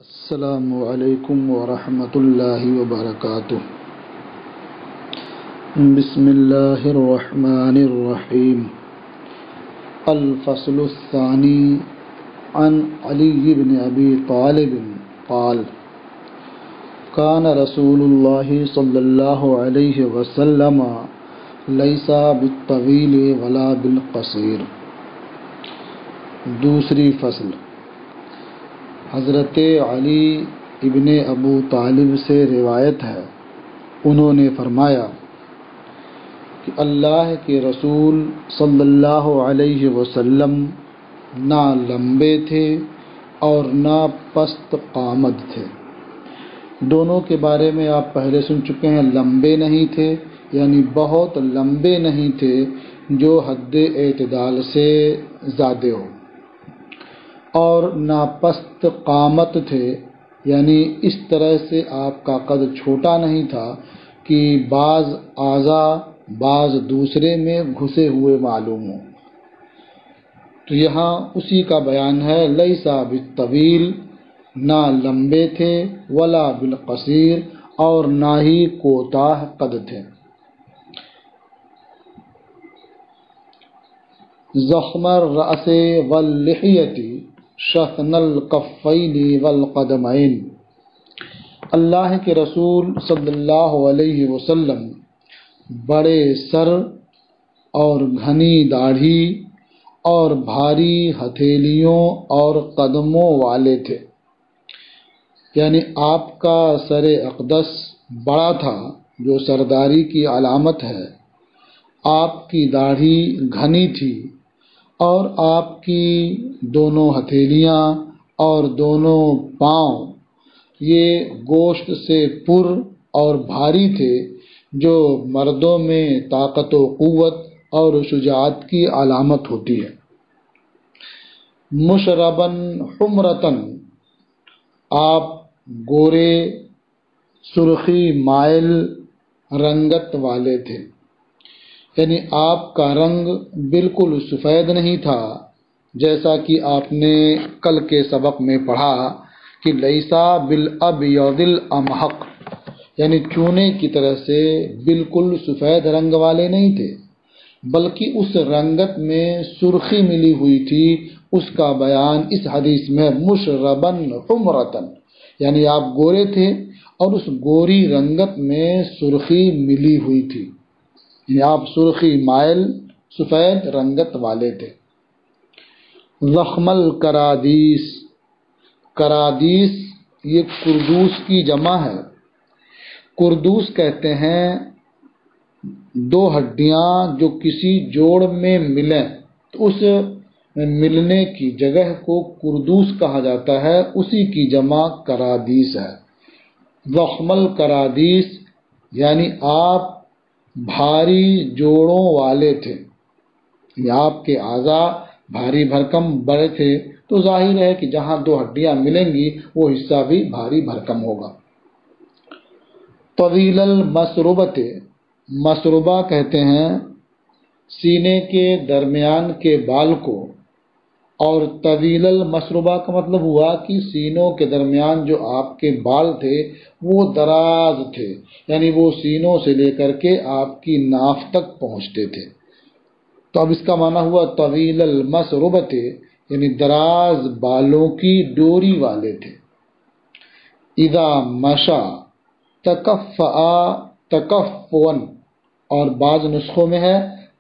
السلام علیکم ورحمۃ اللہ وبرکاتہ۔ بسم اللہ الرحمن الرحیم۔ الفصل الثانی عن علی بن ابی طالب قال کان رسول اللہ صلی اللہ علیہ وسلم لیس بالطویل ولا بالقصیر۔ دوسری فصل۔ حضرت علی ابن ابو طالب سے روایت ہے، انہوں نے فرمایا کہ اللہ کے رسول صلی اللہ علیہ وسلم نہ لمبے تھے اور نہ پست قامت تھے۔ دونوں کے بارے میں آپ پہلے سن چکے ہیں۔ لمبے نہیں تھے یعنی بہت لمبے نہیں تھے جو حد اعتدال سے زیادہ ہو، اور ناپست قامت تھے یعنی اس طرح سے آپ کا قد چھوٹا نہیں تھا کہ بعض اعضاء بعض دوسرے میں گھسے ہوئے معلوم ہوں۔ تو یہاں اسی کا بیان ہے، لیسا بالطویل، نہ لمبے تھے، ولا بالقصیر، اور نہ ہی کوتاہ قد تھے۔ ضخم الرأس واللحیۃ شثن الکفین والقدمین۔ اللہ کے رسول صلی اللہ علیہ وسلم بڑے سر اور گھنی داڑھی اور بھاری ہتھیلیوں اور قدموں والے تھے، یعنی آپ کا سر اقدس بڑا تھا جو سرداری کی علامت ہے، آپ کی داڑھی گھنی تھی، اور آپ کی دونوں ہتھیلیاں اور دونوں پاؤں یہ گوشت سے پر اور بھاری تھے، جو مردوں میں طاقت و قوت اور شجاعت کی علامت ہوتی ہے۔ مشرباً حمرتاً، آپ گورے سرخی مائل رنگت والے تھے، یعنی آپ کا رنگ بالکل سفید نہیں تھا، جیسا کہ آپ نے کل کے سبق میں پڑھا کہ لیسا بالابیض الامحق، یعنی چونے کی طرح سے بالکل سفید رنگ والے نہیں تھے، بلکہ اس رنگت میں سرخی ملی ہوئی تھی۔ اس کا بیان اس حدیث میں مشرباً حمرتاً، یعنی آپ گورے تھے اور اس گوری رنگت میں سرخی ملی ہوئی تھی، یعنی آپ سرخی مائل سفید رنگت والے تھے۔ ضخم الکرادیس، کرادیس یہ کردوس کی جمع ہے۔ کردوس کہتے ہیں دو ہڈیاں جو کسی جوڑ میں ملیں تو اس ملنے کی جگہ کو کردوس کہا جاتا ہے، اسی کی جمع کرادیس ہے۔ ضخم الکرادیس یعنی آپ بھاری جوڑوں والے تھے، یعنی آپ کے اعضاء بھاری بھرکم بڑے تھے، تو ظاہر ہے کہ جہاں دو ہڈیاں ملیں گی وہ حصہ بھی بھاری بھرکم ہوگا۔ طویل المسربۃ، مسربہ کہتے ہیں سینے کے درمیان کے بال کو، اور طویل المسربہ کا مطلب ہوا کہ سینوں کے درمیان جو آپ کے بال تھے وہ دراز تھے، یعنی وہ سینوں سے لے کر کے آپ کی ناف تک پہنچتے تھے۔ تو اب اس کا معنی ہوا طویل المسربۃ، یعنی دراز بالوں کی ڈوری والے تھے۔ اذا مشا تکفأ تکفوا، اور بعض نسخوں میں ہے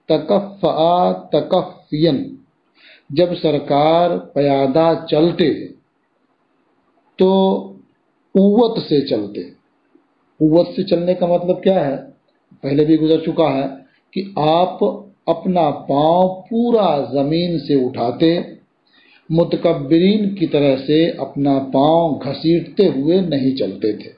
تکفأ تکفیا، جب سرکار پیادہ چلتے تو قوت سے چلتے۔ قوت سے چلنے کا مطلب کیا ہے؟ پہلے بھی گزر چکا ہے کہ آپ اپنا پاؤں پورا زمین سے اٹھاتے، متکبرین کی طرح سے اپنا پاؤں گھسیٹتے ہوئے نہیں چلتے تھے۔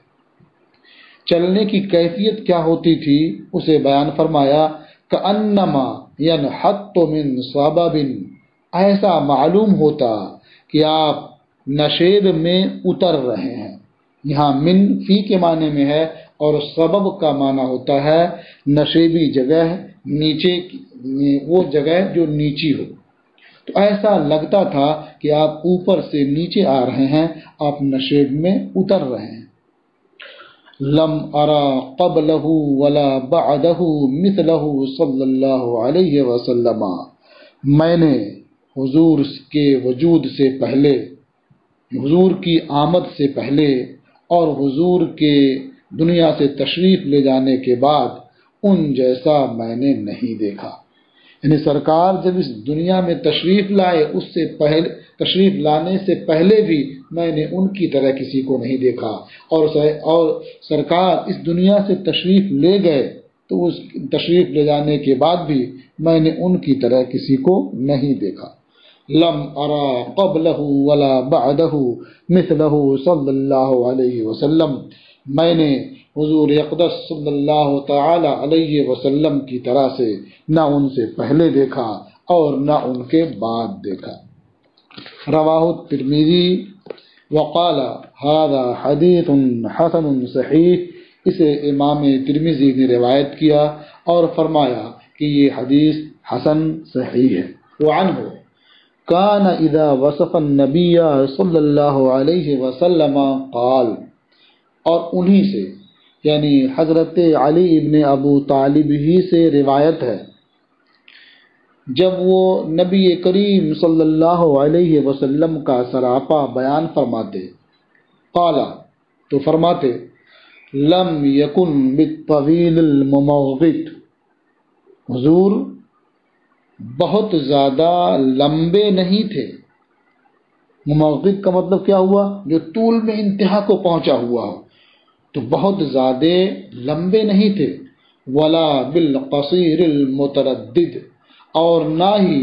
چلنے کی کیفیت کیا ہوتی تھی اسے بیان فرمایا، کأنما ینحط من صبب، ایسا معلوم ہوتا کہ آپ نشیب میں اتر رہے ہیں۔ یہاں من فی کے معنی میں ہے، اور سبب کا معنی ہوتا ہے نشیبی جگہ، نیچے وہ جگہ جو نیچی ہو۔ تو ایسا لگتا تھا کہ آپ اوپر سے نیچے آ رہے ہیں، آپ نشیب میں اتر رہے ہیں۔ لم ارا قبلہ ولا بعدہ مثلہ صلی اللہ علیہ وسلم، میں نے حضور کے وجود سے پہلے، حضور کی آمد سے پہلے اور حضور کے دنیا سے تشریف لے جانے کے بعد ان جیسا میں نے نہیں دیکھا۔ یعنی سرکار جب اس دنیا میں تشریف لائے، اس سے پہلے، تشریف لانے سے پہلے بھی میں نے ان کی طرح کسی کو نہیں دیکھا، اور سرکار اس دنیا سے تشریف لے گئے تو اس تشریف لے جانے کے بعد بھی میں نے ان کی طرح کسی کو نہیں دیکھا۔ لم ارا قبلہ ولا بعدہ مثلہ صلی اللہ علیہ وسلم، میں نے حضور اقدس صلی اللہ تعالی علیہ وسلم کی طرح سے نہ ان سے پہلے دیکھا اور نہ ان کے بعد دیکھا۔ رواہ الترمذی وقال ھذا حدیث حسن صحیح، اسے امام ترمذی نے روایت کیا اور فرمایا کہ یہ حدیث حسن صحیح ہے۔ وعنہ کان اذا وصف النبی صلی اللہ علیہ وسلم قال، اور انہی سے یعنی حضرت علی ابن ابو طالب ہی سے روایت ہے، جب وہ نبی کریم صلی اللہ علیہ وسلم کا سراپا بیان فرماتے، قال تو فرماتے، لم یکن بالطویل الممغط، حضور بہت زیادہ لمبے نہیں تھے۔ ممغط کا مطلب کیا ہوا؟ جو طول میں انتہا کو پہنچا ہوا ہو، تو بہت زیادہ لمبے نہیں تھے۔ ولا بالقصیر المتردد، اور نہ ہی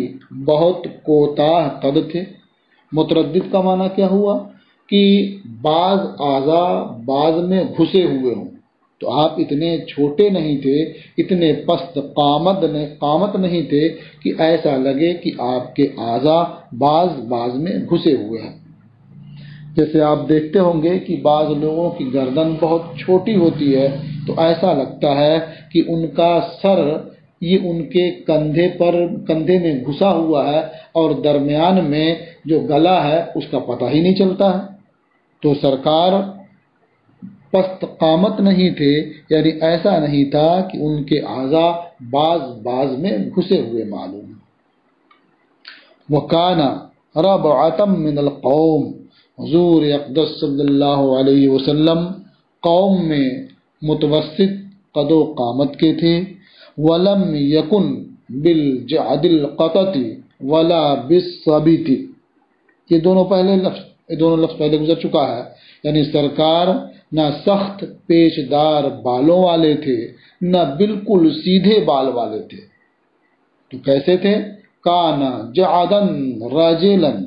بہت کوتاہ قد تھے۔ متردد کا معنی کیا ہوا کہ بعض اعضاء بعض میں گھسے ہوئے ہوں، تو آپ اتنے چھوٹے نہیں تھے، اتنے پست قامت نہیں تھے کہ ایسا لگے کہ آپ کے اعضاء بعض میں گھسے ہوئے ہیں۔ جیسے آپ دیکھتے ہوں گے کہ بعض لوگوں کی گردن بہت چھوٹی ہوتی ہے، تو ایسا لگتا ہے کہ ان کا سر یہ ان کے کندھے میں گھسا ہوا ہے اور درمیان میں جو گلا ہے اس کا پتہ ہی نہیں چلتا ہے۔ تو سرکار پست قامت نہیں تھے، یعنی ایسا نہیں تھا کہ ان کے اعضاء بعض میں گھسے ہوئے معلوم۔ وَكَانَ رَبْعَةً مِّنَ الْقَوْمِ، حضور اقدس صلی اللہ علیہ وسلم قوم میں متوسط قد و قامت کے تھے۔ وَلَمْ يَكُنْ بِالْجَعْدِ الْقَطَطِ وَلَا بِالصَّبِتِ، یہ دونوں لفظ پہلے گزر چکا ہے، یعنی سرکار نہ سخت پیچدار بالوں والے تھے، نہ بالکل سیدھے بال والے تھے۔ تو کیسے تھے؟ کانا جعدن رجلن،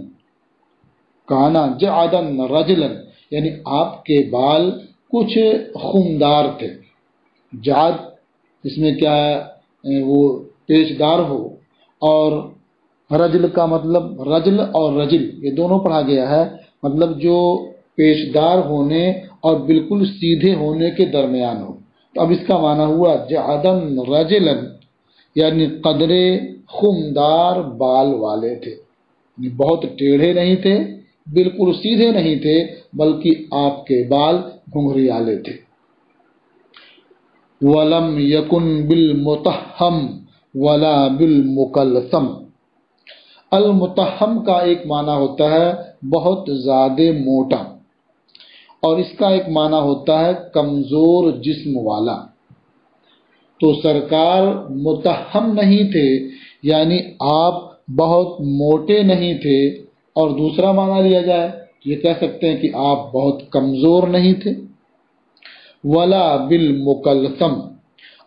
کانا جعدن رجلن، یعنی آپ کے بال کچھ خمدار تھے۔ جعد اس میں کیا ہے؟ وہ پیچدار ہو، اور رجل کا مطلب، رجل اور رجل یہ دونوں پڑھا گیا ہے، مطلب جو پیچدار ہونے اور بالکل سیدھے ہونے کے درمیان ہو۔ تو اب اس کا معنی ہوا جعدن رجلن، یعنی قدرے خمدار بال والے تھے، یعنی بہت ٹیڑھے نہیں تھے، بالکل سیدھے نہیں تھے، بلکہ آپ کے بال گھنگھریالے تھے۔ وَلَمْ يَكُنْ بِالْمُتَحَّمْ وَلَا بِالْمُكَلْثَمْ، المتحم کا ایک معنی ہوتا ہے بہت زیادہ موٹا، اور اس کا ایک معنی ہوتا ہے کمزور جسم والا۔ تو سرکار متحم نہیں تھے، یعنی آپ بہت موٹے نہیں تھے، اور دوسرا معنی لیا جائے یہ کہہ سکتے ہیں کہ آپ بہت کمزور نہیں تھے۔ ولا بالمکلثم،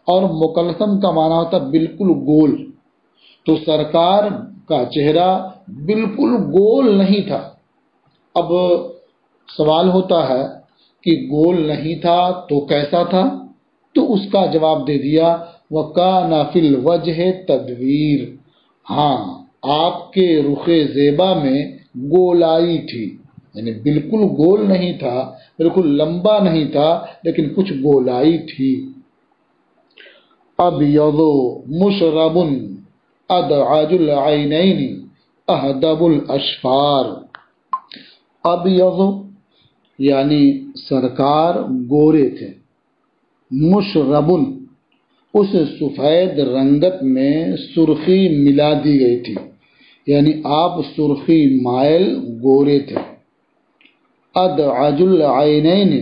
اور مکلثم کا معنی ہوتا ہے بالکل گول، تو سرکار کا چہرہ بالکل گول نہیں تھا۔ اب سوال ہوتا ہے کہ گول نہیں تھا تو کیسا تھا؟ تو اس کا جواب دے دیا، وَكَانَ فِي الْوَجْهِ تَدْوِيرٌ، ہاں آپ کے رخ زیبا میں گولائی تھی، یعنی بالکل گول نہیں تھا، بالکل لمبا نہیں تھا، لیکن کچھ گولائی تھی۔ ابیض مشرب ادعج العینین، اہدب الاشفار، ابیض یعنی سرکار گورے تھے، مشربن اس سفید رنگت میں سرخی ملا دی گئی تھی، یعنی آپ سرخی مائل گورے تھے، ادعج العینین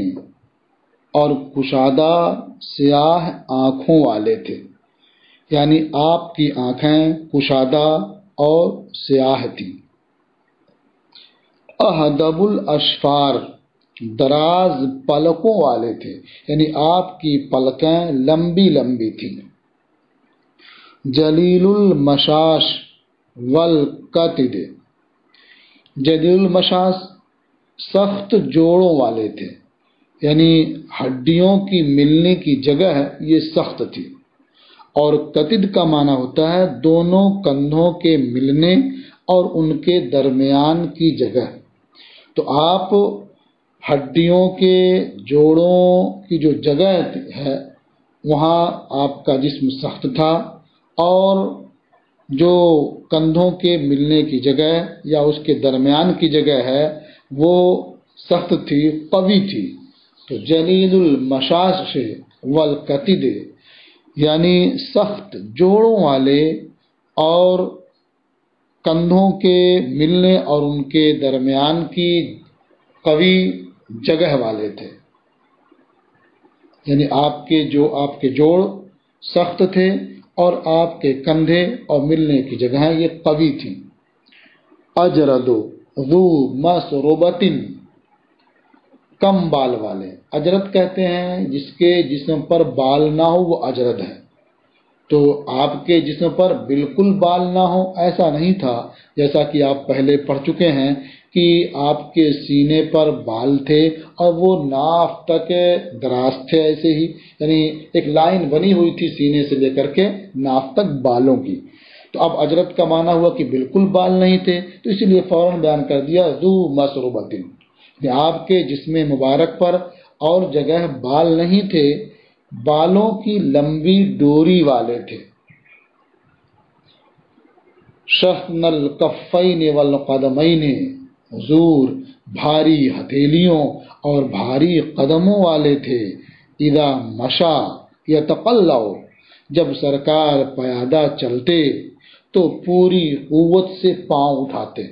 اور کشادہ سیاہ آنکھوں والے تھے، یعنی آپ کی آنکھیں کشادہ اور سیاہ تھیں، اہدب الاشفار دراز پلکوں والے تھے، یعنی آپ کی پلکیں لمبی لمبی تھیں، جلیل المشاش والقتد، جلیل المشاش سخت جوڑوں والے تھے، یعنی ہڈیوں کی ملنے کی جگہ یہ سخت تھی، اور قتد کا معنی ہوتا ہے دونوں کندھوں کے ملنے اور ان کے درمیان کی جگہ، تو آپ ہڈیوں کے جوڑوں کی جو جگہ ہے وہاں آپ کا جسم سخت تھا، اور جو کندھوں کے ملنے کی جگہ یا اس کے درمیان کی جگہ ہے وہ سخت تھی، قوی تھی، تو جلیل المشاش والقتد یعنی سخت جوڑوں والے اور کندھوں کے ملنے اور ان کے درمیان کی قوی جگہ والے تھے، یعنی آپ کے جوڑ سخت تھے اور آپ کے کندھے اور ملنے کی جگہیں یہ قوی تھیں، اجرد ذو مسربۃ کم بال والے، اجرد کہتے ہیں جس کے جسم پر بال نہ ہو وہ اجرد ہے، تو آپ کے جسم پر بالکل بال نہ ہو ایسا نہیں تھا، جیسا کہ آپ پہلے پڑھ چکے ہیں کہ آپ کے سینے پر بال تھے اور وہ ناف تک دراز تھے، ایسے ہی یعنی ایک لائن بنی ہوئی تھی سینے سے لے کر کے ناف تک بالوں کی، تو اب اجرت کا معنی ہوا کہ بالکل بال نہیں تھے، تو اسی لیے فوراً بیان کر دیا ذو مسربۃ، یعنی آپ کے جسم مبارک پر اور جگہ بال نہیں تھے، بالوں کی لمبی ڈوری والے تھے، شحن الکفین والقدمین، حضور بھاری ہتھیلیوں اور بھاری قدموں والے تھے، اذا مشا یتقلع، جب سرکار پیادہ چلتے تو پوری قوت سے پاؤں اٹھاتے،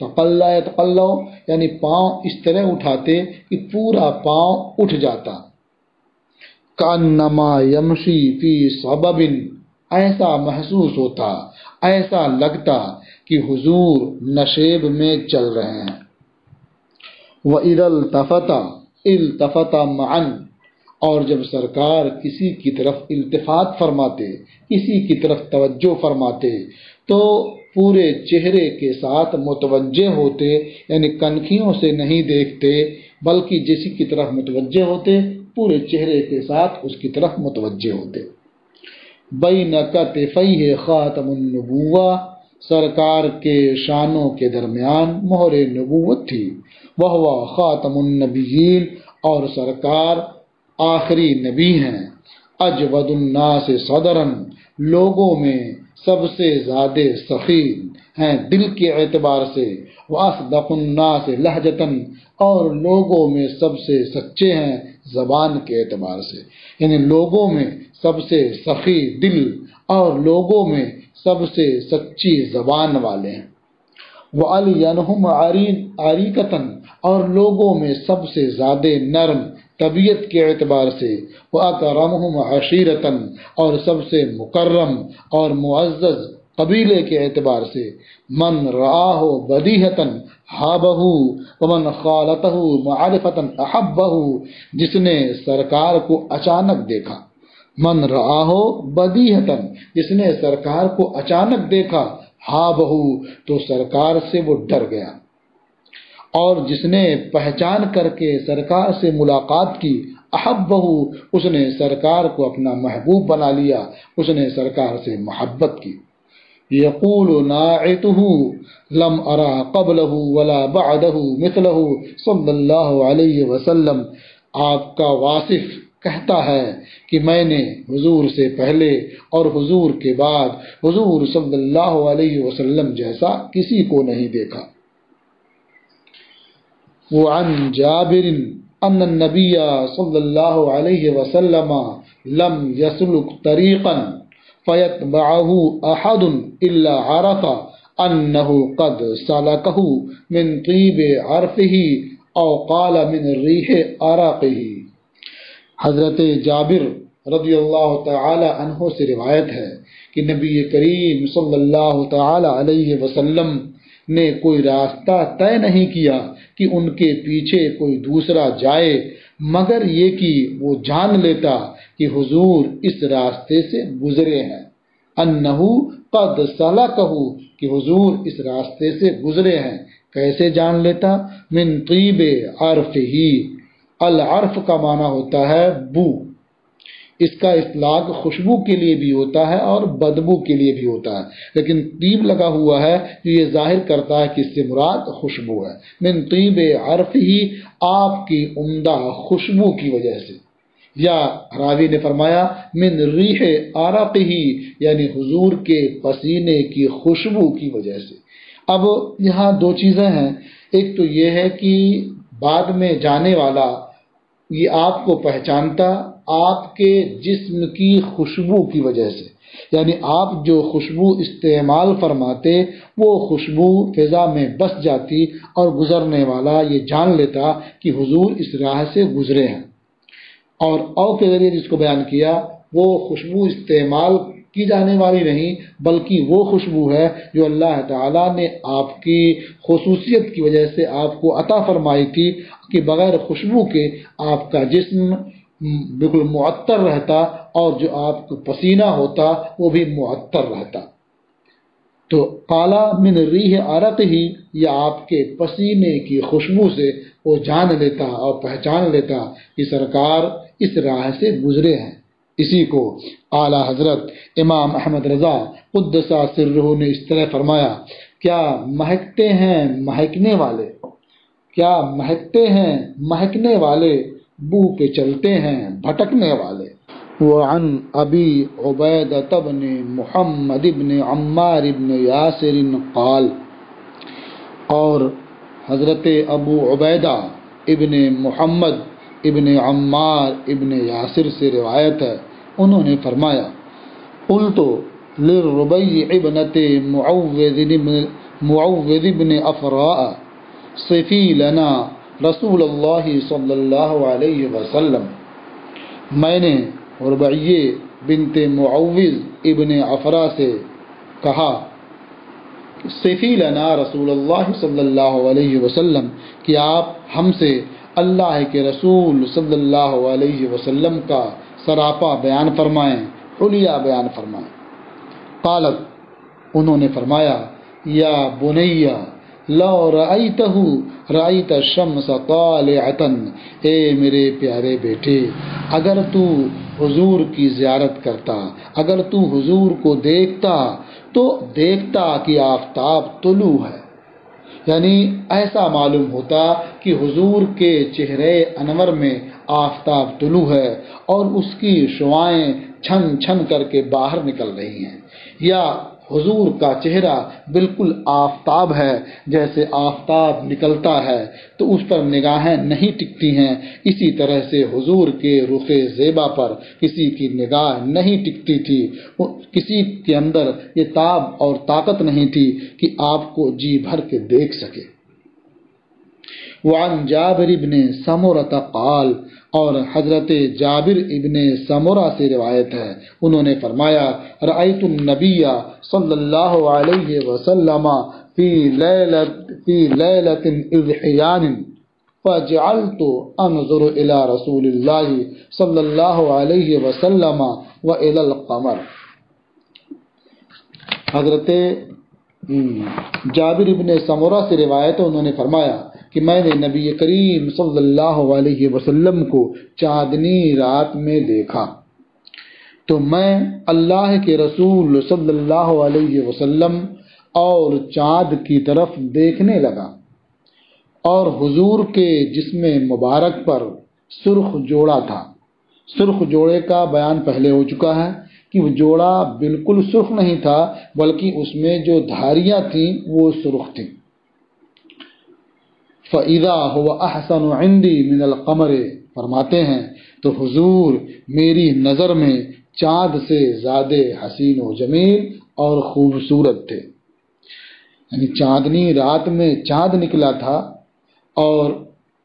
تقلع یتقلع یعنی پاؤں اس طرح اٹھاتے کہ پورا پاؤں اٹھ جاتا، کانما یمشی فی صبب، ایسا محسوس ہوتا، ایسا لگتا کہ حضور نشیب میں چل رہے ہیں، وَإِذَا الْتَفَتَ مَعًا، اور جب سرکار کسی کی طرف التفات فرماتے، کسی کی طرف توجہ فرماتے تو پورے چہرے کے ساتھ متوجہ ہوتے، یعنی کنکھیوں سے نہیں دیکھتے بلکہ جسی کی طرف متوجہ ہوتے پورے چہرے کے ساتھ اس کی طرف متوجہ ہوتے، بین کتفیہ خاتم النبوہ، سرکار کے شانوں کے درمیان مہر نبوت تھی، وہو خاتم النبیین، اور سرکار آخری نبی ہیں، اجود الناس صدرا، لوگوں میں سب سے زیادہ سخی ہیں دل کے اعتبار سے، واصدق الناس لہجتا، اور لوگوں میں سب سے سچے ہیں زبان کے اعتبار سے، یعنی لوگوں میں سب سے سخی دل اور لوگوں میں سب سے سچی زبان والے ہیں، وَأَلْيَنْهُمْ عَرِيقَةً، اور لوگوں میں سب سے زیادہ نرم طبیعت کے اعتبار سے، وَأَكْرَمُهُمْ عَشِيرَةً، اور سب سے مکرم اور معزز قبیلے کے اعتبار سے، من رآہ بدیہۃ حابہ ومن خالطہ معرفۃ احبہ، جس نے سرکار کو اچانک دیکھا، من رآہ بدیہۃ، جس نے سرکار کو اچانک دیکھا، حابہ تو سرکار سے وہ ڈر گیا، اور جس نے پہچان کر کے سرکار سے ملاقات کی، احبہ اس نے سرکار کو اپنا محبوب بنا لیا، اس نے سرکار سے محبت کی، یقول ناعتہ لم ارى قبلہ ولا بعدہ مثلہ صلی اللہ علیہ وسلم، آپ کا واصف کہتا ہے کہ میں نے حضور سے پہلے اور حضور کے بعد حضور صلی اللہ علیہ وسلم جیسا کسی کو نہیں دیکھا۔ وعن جابر ان النبی صلی اللہ علیہ وسلم لم يسلك طریقا فيتبعه احد الا عرف انه قد سلكه من طيب عرفه او قال من ريح عرقه۔ حضرت جابر رضی اللہ تعالی عنہ سے روایت ہے کہ نبی کریم صلی اللہ تعالی علیہ وسلم نے کوئی راستہ طے نہیں کیا کہ ان کے پیچھے کوئی دوسرا جائے مگر یہ کہ وہ جان لیتا کہ حضور اس راستے سے گزرے ہیں، انہو قد سلکہ، کہ حضور اس راستے سے گزرے ہیں۔ کیسے جان لیتا؟ من طیب عرفہ، العرف کا معنی ہوتا ہے بو، اس کا اطلاق خوشبو کے لیے بھی ہوتا ہے اور بدبو کے لیے بھی ہوتا ہے، لیکن طیب لگا ہوا ہے تو یہ ظاہر کرتا ہے کہ اس سے مراد خوشبو ہے۔ من طیب عرفہ، آپ کی عمدہ خوشبو کی وجہ سے، یا راوی نے فرمایا من ریح عرقہ، یعنی حضور کے پسینے کی خوشبو کی وجہ سے۔ اب یہاں دو چیزیں ہیں، ایک تو یہ ہے کہ بعد میں جانے والا یہ آپ کو پہچانتا آپ کے جسم کی خوشبو کی وجہ سے، یعنی آپ جو خوشبو استعمال فرماتے وہ خوشبو فضا میں بس جاتی اور گزرنے والا یہ جان لیتا کہ حضور اس راہ سے گزرے ہیں۔ اور او کے ذریعے جس کو بیان کیا وہ خوشبو استعمال کی جانے والی نہیں بلکہ وہ خوشبو ہے جو اللہ تعالیٰ نے آپ کی خصوصیت کی وجہ سے آپ کو عطا فرمائی تھی کہ بغیر خوشبو کے آپ کا جسم بالکل معطر رہتا اور جو آپ کو پسینہ ہوتا وہ بھی معطر رہتا۔ تو قالا من ریح عرقہ، یا آپ کے پسینے کی خوشبو سے وہ جان لیتا اور پہچان لیتا کہ سرکار اس راہ سے گزرے ہیں۔ اسی کو اعلیٰ حضرت امام احمد رضا قدس سرہ نے اس طرح فرمایا، کیا مہکتے ہیں مہکنے والے، کیا مہکتے ہیں مہکنے والے، بو پہ چلتے ہیں بھٹکنے والے۔ وعن ابی عبیدۃ بن محمد بن عمار بن یاسر قال، اور حضرت ابو عبیدہ ابن محمد ابن عمار ابن یاسر سے روایت ہے، انہوں نے فرمایا قلت للربیع ابنت معوذ بن افراء صفی لنا رسول اللہ صلی اللہ علیہ وسلم، میں نے ربیع بنت معوذ ابن افرا سے کہا صفی لنا رسول اللہ صلی اللہ علیہ وسلم، کہ آپ ہم سے اللہ کے رسول صلی اللہ علیہ وسلم کا سراپا بیان فرمائیں، حلیہ بیان فرمائیں۔ قالت، انہوں نے فرمایا یا بنیہ لو رأیتہ رأیت الشمس طالعتا، اے میرے پیارے بیٹے اگر تو حضور کی زیارت کرتا، اگر تو حضور کو دیکھتا تو دیکھتا کہ آفتاب طلوع ہے، یعنی ایسا معلوم ہوتا کہ حضور کے چہرے انور میں آفتاب طلوع ہے اور اس کی شعائیں چھن چھن کر کے باہر نکل رہی ہیں، یا حضور کا چہرہ بالکل آفتاب ہے، جیسے آفتاب نکلتا ہے تو اس پر نگاہیں نہیں ٹکتی ہیں، اسی طرح سے حضور کے رخ زیبا پر کسی کی نگاہ نہیں ٹکتی تھی، کسی کے اندر یہ تاب اور طاقت نہیں تھی کہ آپ کو جی بھر کے دیکھ سکے۔ وعن جابر ابن سمرۃ قال، اور حضرت جابر ابن سمرہ سے روایت ہے، انہوں نے فرمایا رأیت النبی صلی اللہ علیہ وسلم فی لیلۃ اضحیان فجعلت انظر الى رسول اللہ صلی اللہ علیہ وسلم والى القمر۔ حضرت جابر ابن سمرہ سے روایت ہے، انہوں نے فرمایا کہ میں نے نبی کریم صلی اللہ علیہ وسلم کو چاندنی رات میں دیکھا تو میں اللہ کے رسول صلی اللہ علیہ وسلم اور چاند کی طرف دیکھنے لگا، اور حضور کے جسم مبارک پر سرخ جوڑا تھا، سرخ جوڑے کا بیان پہلے ہو چکا ہے کہ وہ جوڑا بالکل سرخ نہیں تھا، بلکہ اس میں جو دھاریاں تھیں وہ سرخ تھیں۔ فَإِذَا هُوَ أَحْسَنُ عِنْدِي مِنَ الْقَمَرِ، فرماتے ہیں تو حضور میری نظر میں چاند سے زیادہ حسین و جمیل اور خوبصورت تھے۔ یعنی چاندنی رات میں چاند نکلا تھا اور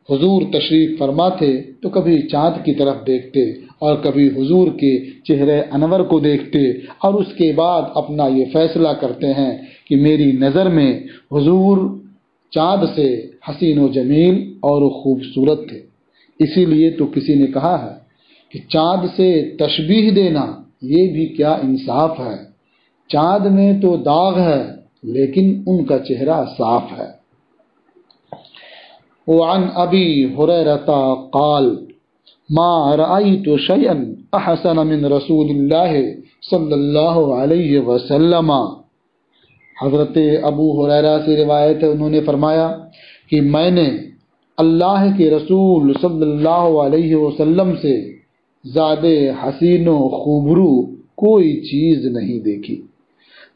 حضور تشریف فرما تھے تو کبھی چاند کی طرف دیکھتے اور کبھی حضور کے چہرے انور کو دیکھتے، اور اس کے بعد اپنا یہ فیصلہ کرتے ہیں کہ میری نظر میں حضور چاند سے حسین و جمیل اور خوبصورت تھے۔ اسی لیے تو کسی نے کہا ہے کہ چاند سے تشبیہ دینا یہ بھی کیا انصاف ہے، چاند میں تو داغ ہے لیکن ان کا چہرہ صاف ہے۔ وعن ابی ہریرہ قال ما رأیت شیئا احسن من رسول اللہ صلی اللہ علیہ وسلم۔ حضرت ابو ہریرہ سے روایت ہے، انہوں نے فرمایا کہ میں نے اللہ کے رسول صلی اللہ علیہ وسلم سے زیادہ حسین و خوبرو کوئی چیز نہیں دیکھی۔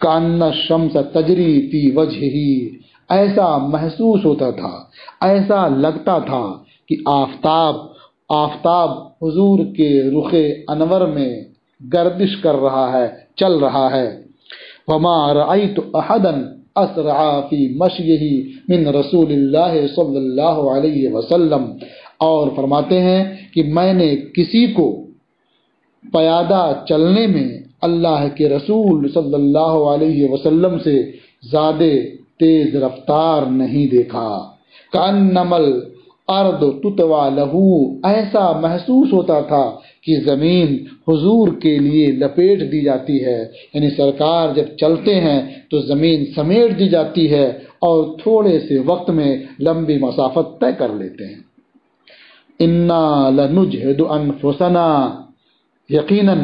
کأن الشمس تجری فی وجہہ، ایسا محسوس ہوتا تھا، ایسا لگتا تھا کہ آفتاب حضور کے رخ انور میں گردش کر رہا ہے، چل رہا ہے۔ وما رأیت احدا اسرع فی مشیہ من رسول اللہ صلی اللہ علیہ وسلم، اور فرماتے ہیں کہ میں نے کسی کو پیادہ چلنے میں اللہ کے رسول صلی اللہ علیہ وسلم سے زیادہ تیز رفتار نہیں دیکھا۔ کأنما الارض تطوی لہ، ایسا محسوس ہوتا تھا کہ زمین حضور کے لیے لپیٹ دی جاتی ہے، یعنی سرکار جب چلتے ہیں تو زمین سمیٹ دی جاتی ہے اور تھوڑے سے وقت میں لمبی مسافت طے کر لیتے ہیں۔ انا لنجہد انفسنا، یقیناً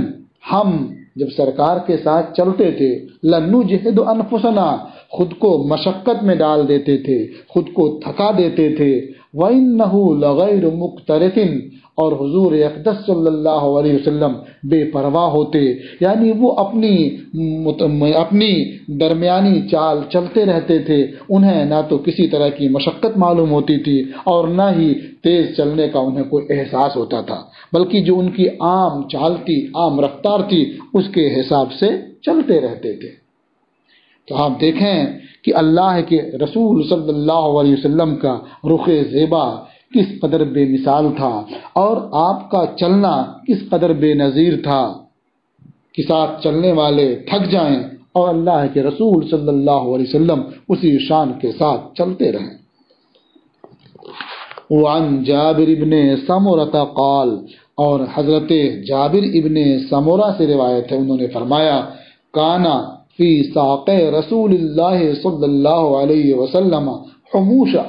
ہم جب سرکار کے ساتھ چلتے تھے، لنجہد انفسنا، خود کو مشقت میں ڈال دیتے تھے، خود کو تھکا دیتے تھے۔ وَإِنَّهُ لَغَيْرُ مُقْتَرِفٍ، اور حضور اقدس صلی اللہ علیہ وسلم بے پرواہ ہوتے، یعنی وہ اپنی درمیانی چال چلتے رہتے تھے، انہیں نہ تو کسی طرح کی مشقت معلوم ہوتی تھی اور نہ ہی تیز چلنے کا انہیں کوئی احساس ہوتا تھا، بلکہ جو ان کی عام چال تھی، عام رفتار تھی، اس کے حساب سے چلتے رہتے تھے۔ تو آپ دیکھیں کہ اللہ کے رسول صلی اللہ علیہ وسلم کا رخ زیبا کس قدر بے مثال تھا، اور آپ کا چلنا کس قدر بے نظیر تھا کہ ساتھ چلنے والے تھک جائیں اور اللہ کے رسول صلی اللہ علیہ وسلم اسی شان کے ساتھ چلتے رہیں۔ وعن جابر ابن سمرہ قال، اور حضرت جابر ابن سمرہ سے روایت ہے، انہوں نے فرمایا کانا فی ساق رسول اللہ صلی اللہ علیہ وسلم حموشہ،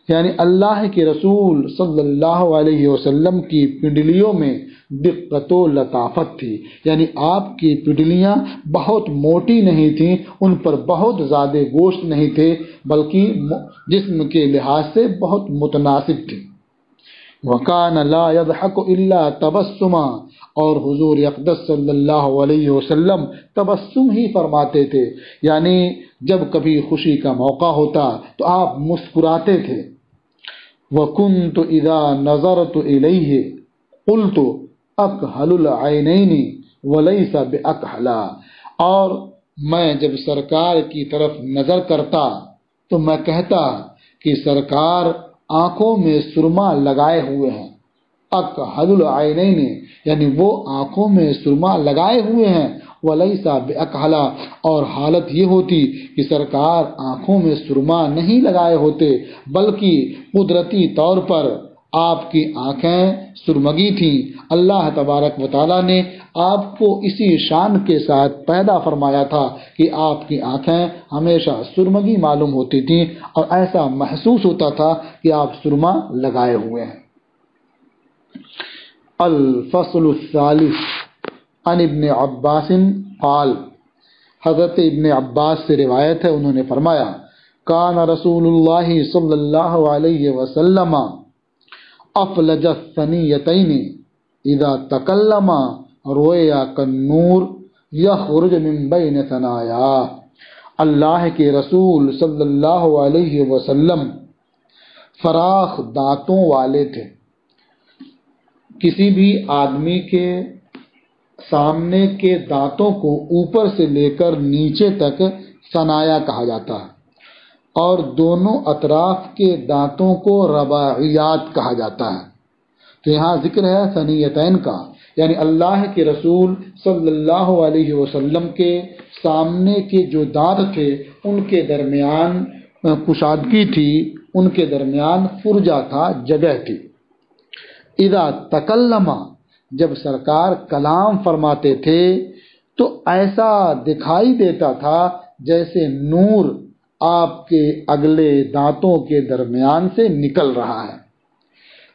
یعنی اللہ کے رسول صلی اللہ علیہ وسلم کی پنڈلیوں میں دقت و لطافت تھی، یعنی آپ کی پنڈلیاں بہت موٹی نہیں تھیں، ان پر بہت زیادہ گوشت نہیں تھے، بلکہ جسم کے لحاظ سے بہت متناسب تھی۔ وَكَانَ لَا يَضْحَكُ إِلَّا تَبَسُّمًا، اور حضور اقدس صلی اللہ علیہ وسلم تبسم ہی فرماتے تھے، یعنی جب کبھی خوشی کا موقع ہوتا تو آپ مسکراتے تھے۔ وَكُنْتُ إِذَا نَظَرْتُ إِلَيْهِ قُلْتُ أَكْحَلُ الْعَيْنَيْنِ وَلَيْسَ بِأَكْحَلَا، اور میں جب سرکار کی طرف نظر کرتا تو میں کہتا کہ سرکار آنکھوں میں سرما لگائے ہوئے ہیں۔ اکحل العینین، یعنی وہ آنکھوں میں سرما لگائے ہوئے ہیں، ولیس باکحلا، اور حالت یہ ہوتی کہ سرکار آنکھوں میں سرما نہیں لگائے ہوتے، بلکہ قدرتی طور پر آپ کی آنکھیں سرمگی تھیں۔ اللہ تبارک و تعالیٰ نے آپ کو اسی شان کے ساتھ پیدا فرمایا تھا کہ آپ کی آنکھیں ہمیشہ سرمگی معلوم ہوتی تھیں اور ایسا محسوس ہوتا تھا کہ آپ سرما لگائے ہوئے ہیں۔ الفصل الثالث عن ابن عباس قال، حضرت ابن عباس سے روایت ہے، انہوں نے فرمایا کان رسول اللہ صلی اللہ علیہ وسلم افلج الثنیتین اذا تکلم رویا کالنور یخرج من بین ثنایا۔ اللہ کے رسول صلی اللہ علیہ وسلم فراخ دانتوں والے تھے۔ کسی بھی آدمی کے سامنے کے دانتوں کو اوپر سے لے کر نیچے تک ثنایا کہا جاتا ہے، اور دونوں اطراف کے دانتوں کو رباعیات کہا جاتا ہے۔ تو یہاں ذکر ہے ثنیتین کا، یعنی اللہ کے رسول صلی اللہ علیہ وسلم کے سامنے کے جو دانت تھے ان کے درمیان کشادگی تھی، ان کے درمیان فرجہ تھا، جگہ تھی۔ اذا تکلم، جب سرکار کلام فرماتے تھے تو ایسا دکھائی دیتا تھا جیسے نور آپ کے اگلے دانتوں کے درمیان سے نکل رہا ہے۔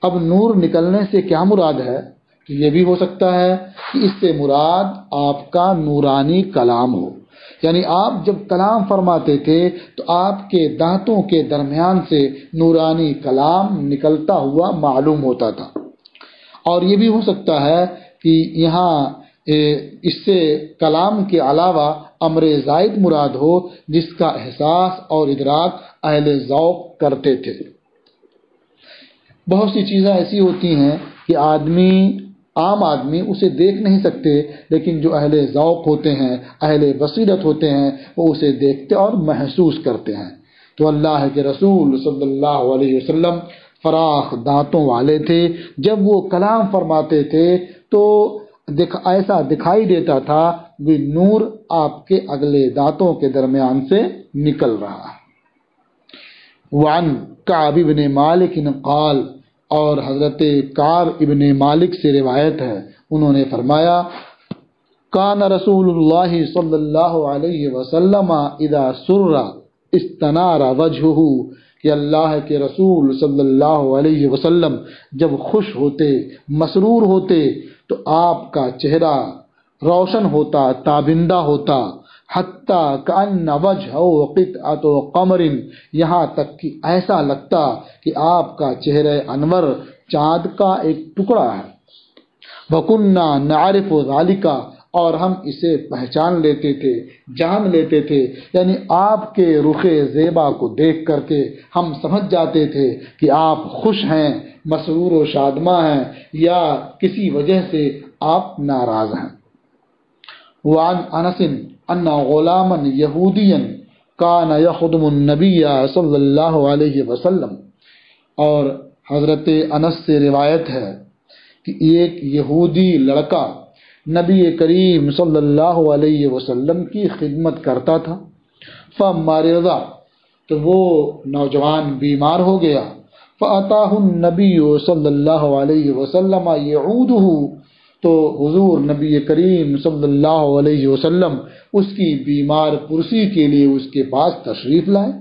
اب نور نکلنے سے کیا مراد ہے؟ تو یہ بھی ہو سکتا ہے کہ اس سے مراد آپ کا نورانی کلام ہو، یعنی آپ جب کلام فرماتے تھے تو آپ کے دانتوں کے درمیان سے نورانی کلام نکلتا ہوا معلوم ہوتا تھا۔ اور یہ بھی ہو سکتا ہے کہ یہاں اس سے کلام کے علاوہ امر زائد مراد ہو، جس کا احساس اور ادراک اہل ذوق کرتے تھے۔ بہت سی چیزیں ایسی ہوتی ہیں کہ عام آدمی اسے دیکھ نہیں سکتے، لیکن جو اہل ذوق ہوتے ہیں، اہل بصیرت ہوتے ہیں، وہ اسے دیکھتے اور محسوس کرتے ہیں۔ تو اللہ کے رسول صلی اللہ علیہ وسلم فراخ دانتوں والے تھے۔ جب وہ کلام فرماتے تھے تو ایسا دکھائی دیتا تھا کہ نور آپ کے اگلے دانتوں کے درمیان سے نکل رہا ہے۔ وعن کعب بن مالک قال، اور حضرت کعب ابن مالک سے روایت ہے، انہوں نے فرمایا کان رسول اللہ صلی اللہ علیہ وسلم اذا سر استنار وجہہ، کہ اللہ کے رسول صلی اللہ علیہ وسلم جب خوش ہوتے، مسرور ہوتے تو آپ کا چہرہ روشن ہوتا، تابندہ ہوتا، حتیٰ کأن وجہہ قطعۃ قمر، یہاں تک کہ ایسا لگتا کہ آپ کا چہرہ انور چاند کا ایک ٹکڑا ہے۔ وَكُنَّا نَعْرِفُ ذَلِكَ، اور ہم اسے پہچان لیتے تھے، جان لیتے تھے، یعنی آپ کے رخ زیبا کو دیکھ کر کے ہم سمجھ جاتے تھے کہ آپ خوش ہیں، مسرور و شادماں ہیں، یا کسی وجہ سے آپ ناراض ہیں۔ وعن انس ان غلاما یہودیا کان یخدم النبی صلی اللہ علیہ وسلم، اور حضرت انس سے روایت ہے کہ ایک یہودی لڑکا نبی کریم صلی اللہ علیہ وسلم کی خدمت کرتا تھا۔ فمرض، تو وہ نوجوان بیمار ہو گیا۔ فأتاہ النبی صلی اللہ علیہ وسلم یعودہ، تو حضور نبی کریم صلی اللہ علیہ وسلم اس کی بیمار پرسی کے لیے اس کے پاس تشریف لائے۔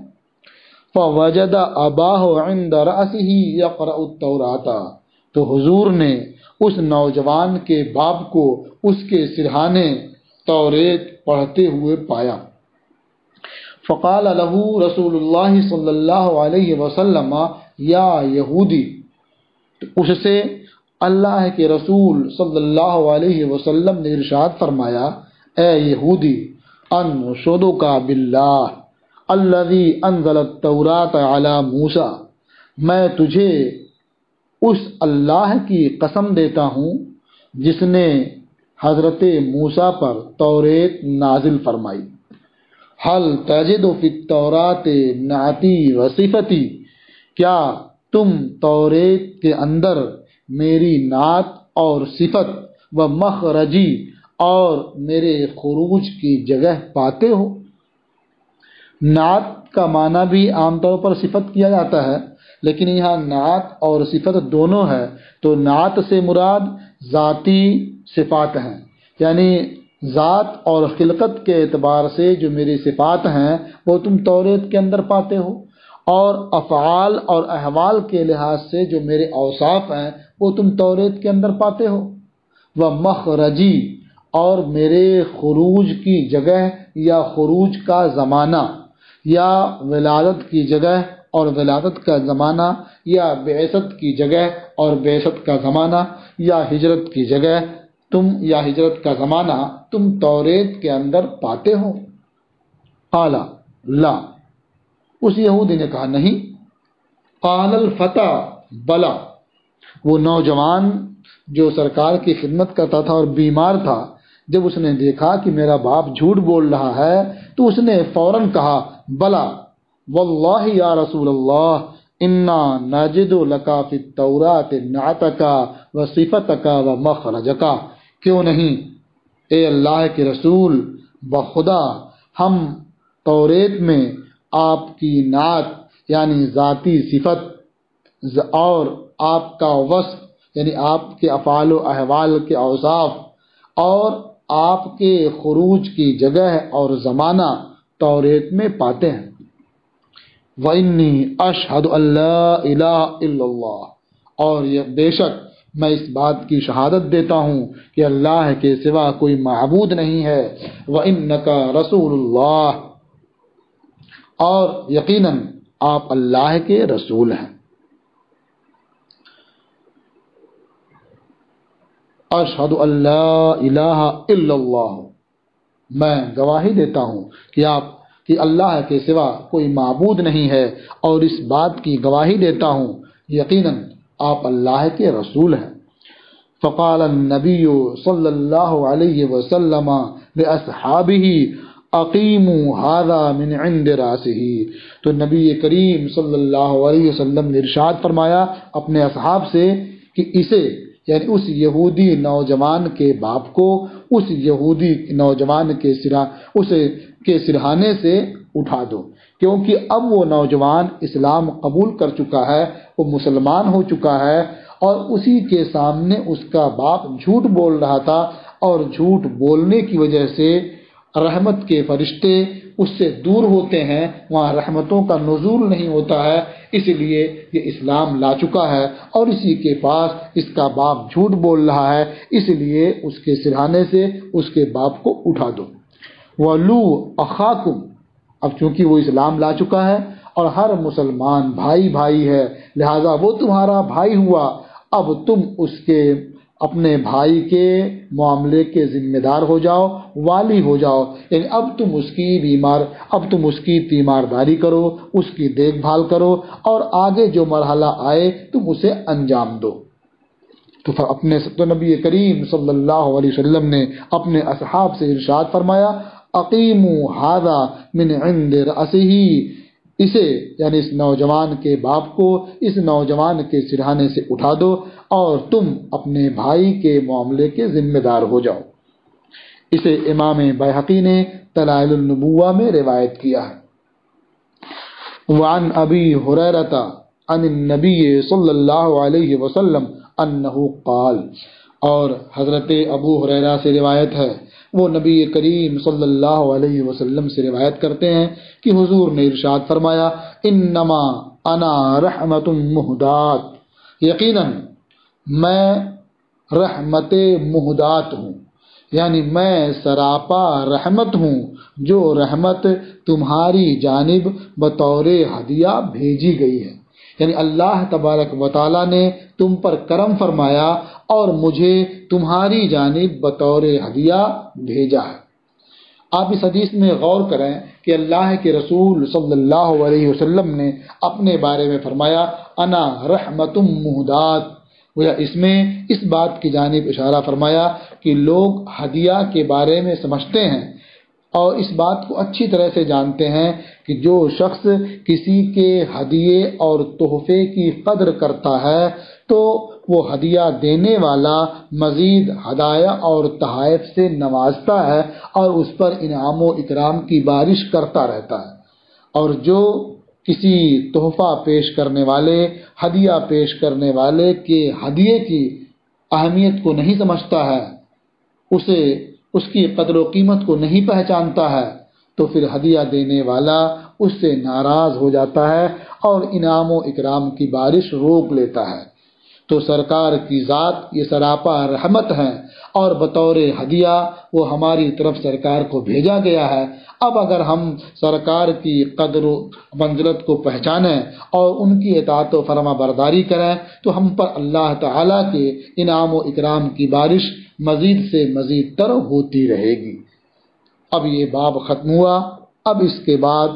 فوجد اباہ عند رأسہ یقرأ التوراۃ، تو حضور نے اس نوجوان کے باپ کو اس کے سرہانے توریت پڑھتے ہوئے پایا۔ فقال له رسول اللہ صلی اللہ علیہ وسلم یا یہودی، اس سے اللہ کے رسول صلی اللہ علیہ وسلم نے ارشاد فرمایا، اے یہودی، انشدک باللہ الذی انزل التوراۃ علی موسیٰ، میں تجھے اس اللہ کی قسم دیتا ہوں جس نے حضرت موسیٰ پر توریت نازل فرمائی۔ حل تجد فی التوراۃ نعتی و صفتی، کیا تم توریت کے اندر میری نعت اور صفت و مخرجی اور میرے خروج کی جگہ پاتے ہو؟ نعت کا معنی بھی عام طور پر صفت کیا جاتا ہے، لیکن یہاں نعت اور صفت دونوں ہے، تو نعت سے مراد ذاتی صفات ہیں، یعنی ذات اور خلقت کے اعتبار سے جو میری صفات ہیں وہ تم توریت کے اندر پاتے ہو، اور افعال اور احوال کے لحاظ سے جو میرے اوصاف ہیں وہ تم توریت کے اندر پاتے ہو۔ وہ مخرجی، اور میرے خروج کی جگہ یا خروج کا زمانہ یا ولادت کی جگہ اور ولادت کا زمانہ، یا بعثت کی جگہ اور بعثت کا زمانہ، یا ہجرت کی جگہ یا ہجرت کا زمانہ تم توریت کے اندر پاتے ہو؟ قال لا، اس یہودی نے کہا نہیں۔ قال الفتى بلا، وہ نوجوان جو سرکار کی خدمت کرتا تھا اور بیمار تھا، جب اس نے دیکھا کہ میرا باپ جھوٹ بول رہا ہے تو اس نے فوراً کہا بلا واللہ یا رسول اللہ انا نجد لکا فی التوراۃ نعتکا و صفتکا و مخرجکا، کیوں نہیں اے اللہ کے رسول، بخدا ہم توریت میں آپ کی نعت یعنی ذاتی صفت اور آپ کا وصف یعنی آپ کے افعال و احوال کے اوصاف اور آپ کے خروج کی جگہ اور زمانہ توریت میں پاتے ہیں۔ وَإِنِّي أَشْهَدُ أَن لَّا إِلَٰهَ إِلَّا اللَّهُ، اور یہ بے شک میں اس بات کی شہادت دیتا ہوں کہ اللہ کے سوا کوئی معبود نہیں ہے، وَإِنَّكَ رَسُولُ اللَّهِ، اور یقیناً آپ اللہ کے رسول ہیں۔ اشہد ان لا الہ الا اللہ، میں گواہی دیتا ہوں کہ اللہ کے سوا کوئی معبود نہیں ہے، اور اس بات کی گواہی دیتا ہوں یقیناً آپ اللہ کے رسول ہیں۔ فقال النبی صلی اللہ علیہ وسلم لاصحابہ اقیموا ھذا من عند راسہ، تو نبی کریم صلی اللہ علیہ وسلم نے ارشاد فرمایا اپنے اصحاب سے کہ اسے یعنی اس یہودی نوجوان کے باپ کو اس یہودی نوجوان کے سرہانے سے اٹھا دو، کیونکہ اب وہ نوجوان اسلام قبول کر چکا ہے، وہ مسلمان ہو چکا ہے، اور اسی کے سامنے اس کا باپ جھوٹ بول رہا تھا، اور جھوٹ بولنے کی وجہ سے رحمت کے فرشتے اس سے دور ہوتے ہیں، وہاں رحمتوں کا نزول نہیں ہوتا ہے، اس لیے یہ اسلام لا چکا ہے اور اسی کے پاس اس کا باپ جھوٹ بول رہا ہے، اس لیے اس کے سرہانے سے اس کے باپ کو اٹھا دو۔ وَلُو أَخَاكُمْ، اب چونکہ وہ اسلام لا چکا ہے اور ہر مسلمان بھائی بھائی ہے، لہذا وہ تمہارا بھائی ہوا، اب تم اس کے اپنے بھائی کے معاملے کے ذمہ دار ہو جاؤ، والی ہو جاؤ، یعنی اب تم اس کی تیمارداری کرو، اس کی دیکھ بھال کرو، اور آگے جو مرحلہ آئے تم اسے انجام دو۔ تو نبی کریم صلی اللہ علیہ وسلم نے اپنے اصحاب سے ارشاد فرمایا اقیموا ھذا من عند رأسہ، اسے یعنی اس نوجوان کے باپ کو اس نوجوان کے سرہانے سے اٹھا دو اور تم اپنے بھائی کے معاملے کے ذمہ دار ہو جاؤ۔ اسے امام بیہقی نے دلائل النبوہ میں روایت کیا ہے۔ وعن ابی ہریرہ عن النبی صلی اللہ علیہ وسلم انہ قال، اور حضرت ابو ہریرہ سے روایت ہے، وہ نبی کریم صلی اللہ علیہ وسلم سے روایت کرتے ہیں کہ حضور نے ارشاد فرمایا انما انا رحمت مہدات، یقیناً میں رحمت مہدات ہوں، یعنی میں سراپا رحمت ہوں، جو رحمت تمہاری جانب بطور ہدیہ بھیجی گئی ہے، یعنی اللہ تبارک و تعالیٰ نے تم پر کرم فرمایا اور مجھے تمہاری جانب بطور ہدیہ بھیجا ہے۔ آپ اس حدیث میں غور کریں کہ اللہ کے رسول صلی اللہ علیہ وسلم نے اپنے بارے میں فرمایا انا رحمت مہدات، اس میں اس بات کی جانب اشارہ فرمایا کہ لوگ ہدیہ کے بارے میں سمجھتے ہیں اور اس بات کو اچھی طرح سے جانتے ہیں کہ جو شخص کسی کے ہدیے اور تحفے کی قدر کرتا ہے تو وہ ہدیہ دینے والا مزید ہدایہ اور تحائف سے نوازتا ہے اور اس پر انعام و اکرام کی بارش کرتا رہتا ہے، اور جو کسی تحفہ پیش کرنے والے ہدیہ پیش کرنے والے کے ہدیے کی اہمیت کو نہیں سمجھتا ہے، اس کی قدر و قیمت کو نہیں پہچانتا ہے، تو پھر ہدیہ دینے والا اس سے ناراض ہو جاتا ہے اور انعام و اکرام کی بارش روک لیتا ہے۔ تو سرکار کی ذات یہ سراپا رحمت ہے، اور بطور ہدیہ وہ ہماری طرف سرکار کو بھیجا گیا ہے۔ اب اگر ہم سرکار کی قدر و منزلت کو پہچانیں اور ان کی اطاعت و فرما برداری کریں تو ہم پر اللہ تعالیٰ کے انعام و اکرام کی بارش مزید سے مزید تر ہوتی رہے گی۔ اب یہ باب ختم ہوا، اب اس کے بعد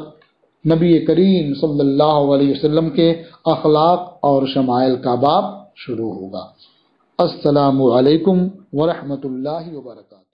نبی کریم صلی اللہ علیہ وسلم کے اخلاق اور شمائل کا باب شروع ہوگا۔ السلام علیکم ورحمۃ اللہ وبرکاتہ۔